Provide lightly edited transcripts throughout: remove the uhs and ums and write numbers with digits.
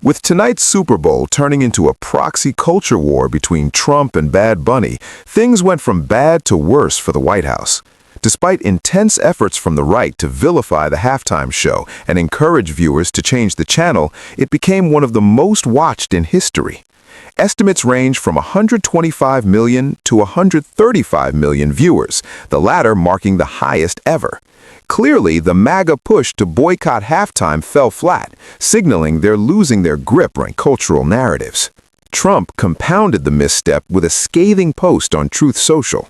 With tonight's Super Bowl turning into a proxy culture war between Trump and Bad Bunny, things went from bad to worse for the White House. Despite intense efforts from the right to vilify the halftime show and encourage viewers to change the channel, it became one of the most watched in history. Estimates range from 125 million to 135 million viewers, the latter marking the highest ever. Clearly, the MAGA push to boycott halftime fell flat, signaling they're losing their grip on cultural narratives. Trump compounded the misstep with a scathing post on Truth Social.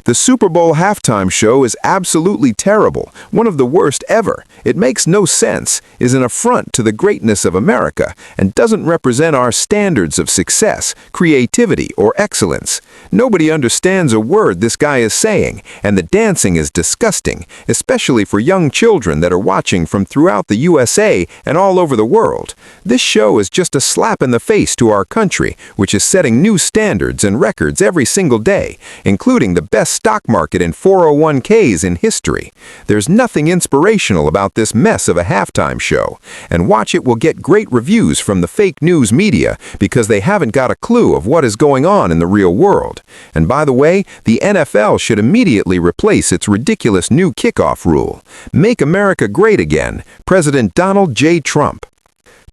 The Super Bowl halftime show is absolutely terrible, one of the worst ever. It makes no sense, is an affront to the greatness of America, and doesn't represent our standards of success, creativity, or excellence. Nobody understands a word this guy is saying, and the dancing is disgusting, especially for young children that are watching from throughout the USA and all over the world. This show is just a slap in the face to our country, which is setting new standards and records every single day, including the best stock market in 401ks in history. There's nothing inspirational about this mess of a halftime show, and watch it will get great reviews from the fake news media because they haven't got a clue of what is going on in the real world. And by the way, the NFL should immediately replace its ridiculous new kickoff rule. Make America great again, President Donald J. Trump.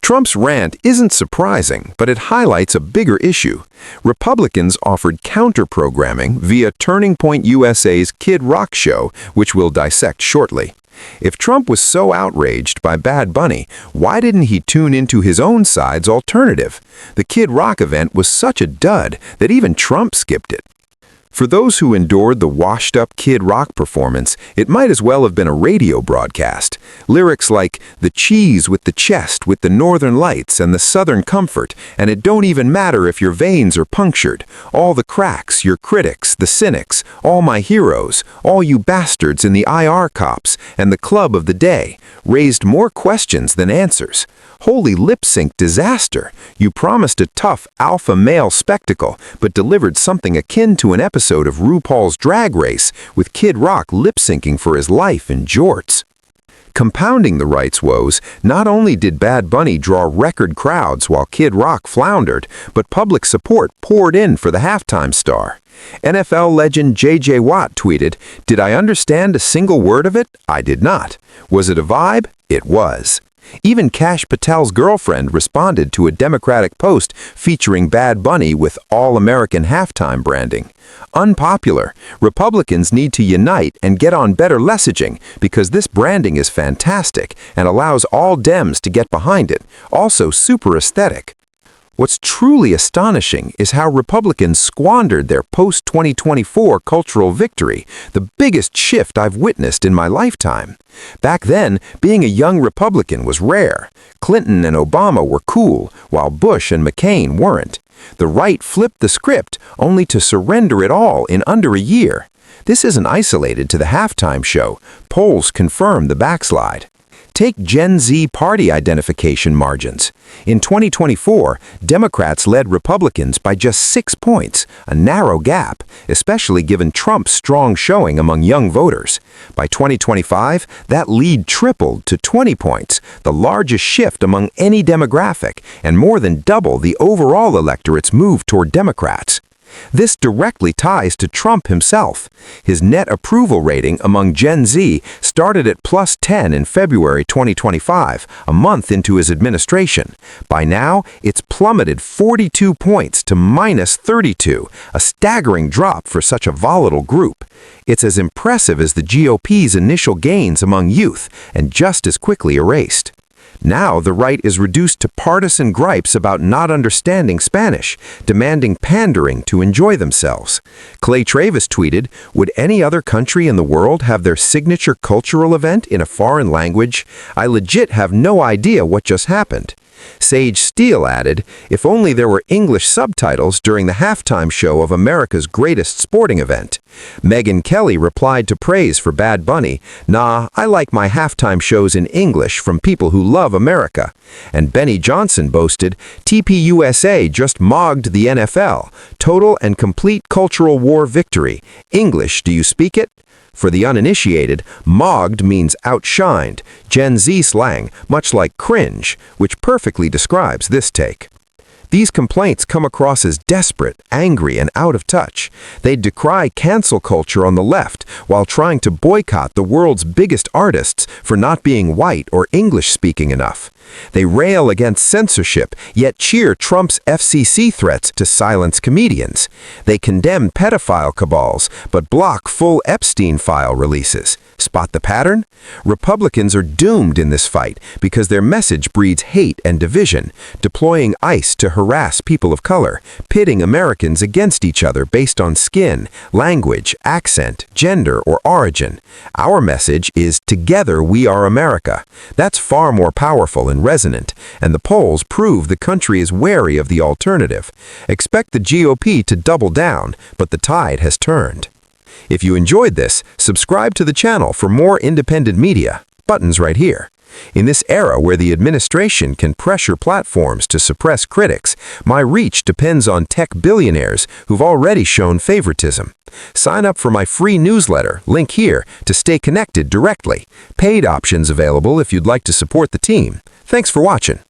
Trump's rant isn't surprising, but it highlights a bigger issue. Republicans offered counter-programming via Turning Point USA's Kid Rock show, which we'll dissect shortly. If Trump was so outraged by Bad Bunny, why didn't he tune into his own side's alternative? The Kid Rock event was such a dud that even Trump skipped it. For those who endured the washed-up Kid Rock performance, it might as well have been a radio broadcast. Lyrics like, "The cheese with the chest with the northern lights and the southern comfort, and it don't even matter if your veins are punctured. All the cracks, your critics, the cynics, all my heroes, all you bastards in the IR cops, and the club of the day," raised more questions than answers. Holy lip-sync disaster! You promised a tough alpha male spectacle, but delivered something akin to an episode of RuPaul's Drag Race, with Kid Rock lip-syncing for his life in jorts. Compounding the right's woes, not only did Bad Bunny draw record crowds while Kid Rock floundered, but public support poured in for the halftime star. NFL legend J.J. Watt tweeted, "Did I understand a single word of it? I did not. Was it a vibe? It was." Even Kash Patel's girlfriend responded to a Democratic post featuring Bad Bunny with all-American halftime branding. Unpopular. Republicans need to unite and get on better messaging because this branding is fantastic and allows all Dems to get behind it. Also super aesthetic. What's truly astonishing is how Republicans squandered their post-2024 cultural victory, the biggest shift I've witnessed in my lifetime. Back then, being a young Republican was rare. Clinton and Obama were cool, while Bush and McCain weren't. The right flipped the script, only to surrender it all in under a year. This isn't isolated to the halftime show. Polls confirm the backslide. Take Gen Z party identification margins. In 2024, Democrats led Republicans by just 6 points, a narrow gap, especially given Trump's strong showing among young voters. By 2025, that lead tripled to 20 points, the largest shift among any demographic, and more than double the overall electorate's move toward Democrats. This directly ties to Trump himself. His net approval rating among Gen Z started at +10 in February 2025, a month into his administration. By now, it's plummeted 42 points to -32, a staggering drop for such a volatile group. It's as impressive as the GOP's initial gains among youth, and just as quickly erased. Now the right is reduced to partisan gripes about not understanding Spanish, demanding pandering to enjoy themselves. Clay Travis tweeted, "Would any other country in the world have their signature cultural event in a foreign language? I legit have no idea what just happened." Sage Steele added, "If only there were English subtitles during the halftime show of America's greatest sporting event." Megyn Kelly replied to praise for Bad Bunny, "Nah, I like my halftime shows in English from people who love America." And Benny Johnson boasted, "TPUSA just mogged the NFL. Total and complete cultural war victory. English, do you speak it?" For the uninitiated, mogged means outshined, Gen Z slang, much like cringe, which perfectly describes this take. These complaints come across as desperate, angry, and out of touch. They decry cancel culture on the left while trying to boycott the world's biggest artists for not being white or English-speaking enough. They rail against censorship, yet cheer Trump's FCC threats to silence comedians. They condemn pedophile cabals, but block full Epstein file releases. Spot the pattern? Republicans are doomed in this fight because their message breeds hate and division, deploying ICE to harass people of color, pitting Americans against each other based on skin, language, accent, gender, or origin. Our message is "Together we are America." That's far more powerful and resonant, and the polls prove the country is wary of the alternative. Expect the GOP to double down, but the tide has turned. If you enjoyed this, subscribe to the channel for more independent media. Buttons right here. In this era where the administration can pressure platforms to suppress critics, my reach depends on tech billionaires who've already shown favoritism. Sign up for my free newsletter, link here, to stay connected directly. Paid options available if you'd like to support the team. Thanks for watching.